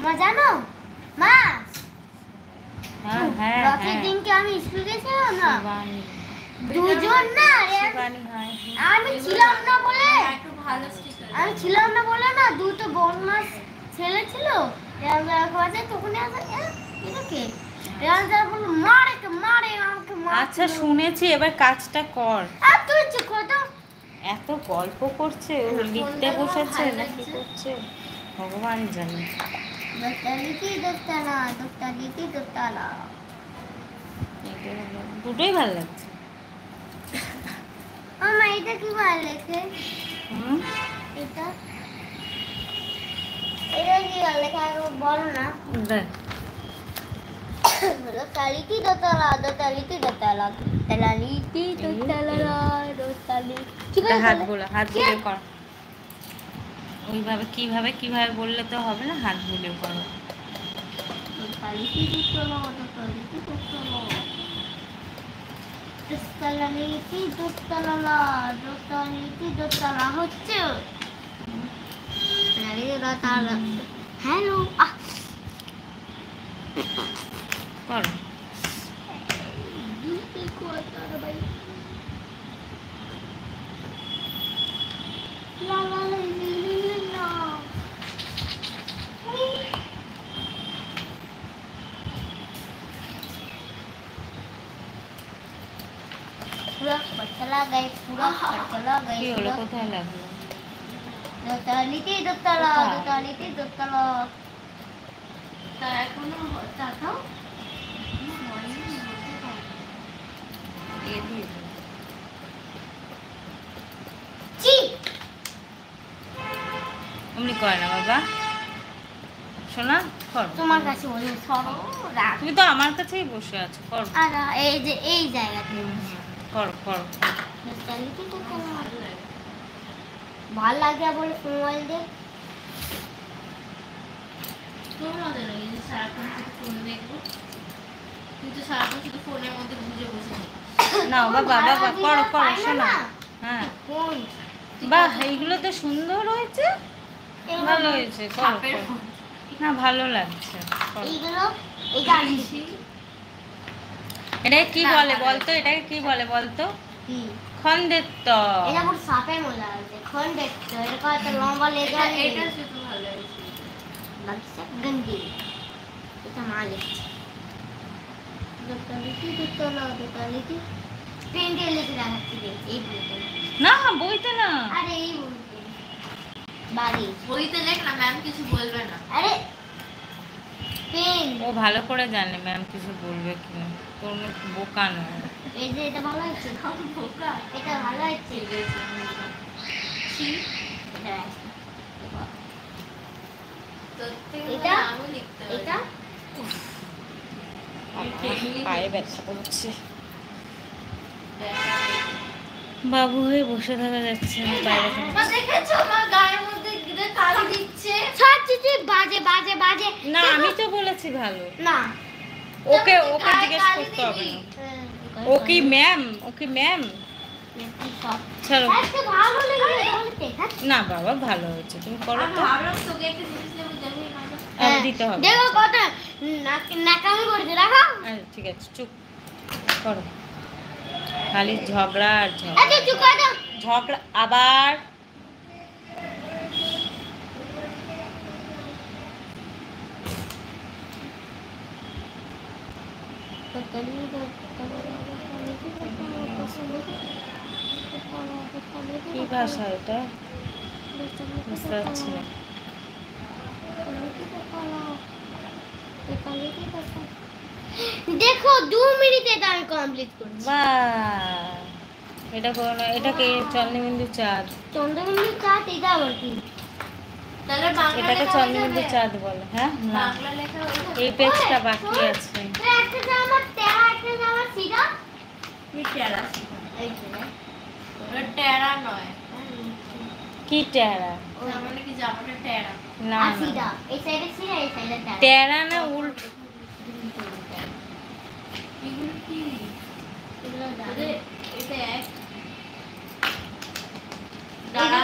মজা না মা। হ্যাঁ হ্যাঁ রথের দিনকে আমি স্কুল গেছিলাম না, দুজন না আমি ছিলাম না বলে, আমি ছিলাম না বলে না দুটো বদমাস ছেলে ছিল তখন এটাকে মারে মারে আমাকে। আচ্ছা শুনেছি, এবার কাজটা কর। আর তুই চুপ কর তো। এত গল্প করছে, ও লিখতে বসেছে না কি করছে ভগবান জানে। দুটোই ভালো লাগছে। আমার এটা কি ভালো লাগছে? এটা এটা কি ভালো লেখা বলো না। দোতালিটি দোতলা দোতালিটি দোতলা দোতালিটি দোতলা দোতালি। ঠিক আছে হাত বলে কর। ওইভাবে কিভাবে কিভাবে বললে তো হবে না, হাত বলে করো। দোতালিটি দোতলা দোতালিটি দোতলা দোতালিটি দোতলা দোতালিটি দোতলা হচ্ছে। হ্যালো করো। पूरा चला गए पूरा चला गए। কি হলো, কোথায় লাগলো? দোতালিতে দোতলা দোতালিতে দোতলা। তা এখনো তাকাও অমনি করে না বাবা, শোনা কর। তোমার কাছে ওই সরো রাখ। তুমি তো আমার কাছেই বসে আছো, কর। আর এই যে এই জায়গাতে কর কর। দোতালিতে দোতলা ভাল লাগে বলে মোবাইল দে। না বাবা বাবা করো করো, শোনো। হ্যাঁ বাহ, এইগুলো তো সুন্দর হয়েছে, ভালো হয়েছে, করো করো। না ভালো লাগছে, এইগুলো এটা আনছি। এটাকে কি বলে বলতো, এটাকে কি বলে বলতো? খন্ডেত্ব। এটা পুরো সাপের মজা আছে। খন্ডেত্ব এটা কত লম্বা লেগে আছে। এটা শুধু ভালো লাগছে, লাগছে গন্ডি। এটা মালিক দোতালিটি দোতলা দোতালিটি পেন্টে লিখে রাখছি এই বইতে না, বইতে না। আরে এই বইতে বাড়ি বইতে লেখ না, ম্যাম কিছু বলবে না। আরে পেন ও ভালো করে জানে ম্যাম কিছু বলবে কিনা, তোর মতো বোকা নয়। এই যে এটা ভালো হচ্ছে বোকা, এটা ভালো হচ্ছে। এটা এটা পায়ে ব্যথা করছে, বাবু হয়ে বসে থাকা যাচ্ছে না, পায়ে ব্যথা। দেখেছো আমার গায়ের মধ্যে কালি দিচ্ছে সবকিছু বাজে বাজে বাজে। না আমি তো বলেছি ভালো। না ওকে ওকে জিজ্ঞেস করতে হবে না। ও কি ম্যাম, ও কি ম্যাম। চলো ভালো লেগেছে না বাবা, ভালো হয়েছে, তুমি করো তো। দিতে হবে। দেখো কত নাকামি করছে, রাখো। ঠিক আছে, চুপ করো। খালি ঝগড়া আর ঝগড়া। আচ্ছা চুপ করে দাও। ঝগড়া আবার। কি ভাষা এটা বুঝতে পারছি না। দেখো 2 মিনিটে এটা আমি কমপ্লিট করছি। বাহ, এটা কোন, এটাকে চন্দ্রবিন্দু চাঁদ। চন্দ্রবিন্দু চাঁদ এটা আবার কি? তাহলে বাংলা এটাকে লেখা চন্দ্রবিন্দু চাঁদ বলে। হ্যাঁ না, বাংলা লেখা এই পেজটা বাকি আছে। একটা জামার তেরা, একটা জামার সিধা। কি টেরা? এই যে ওটা টেরা নয়। কি টেরা? ওটা মানে কি জামাটা টেরা? না আর না, সিধা এই সাইডে সিধা এই সাইডে তেরা। টেরা না উল্টো। এগুলো কি? এগুলো এটা এক দাঁড়া।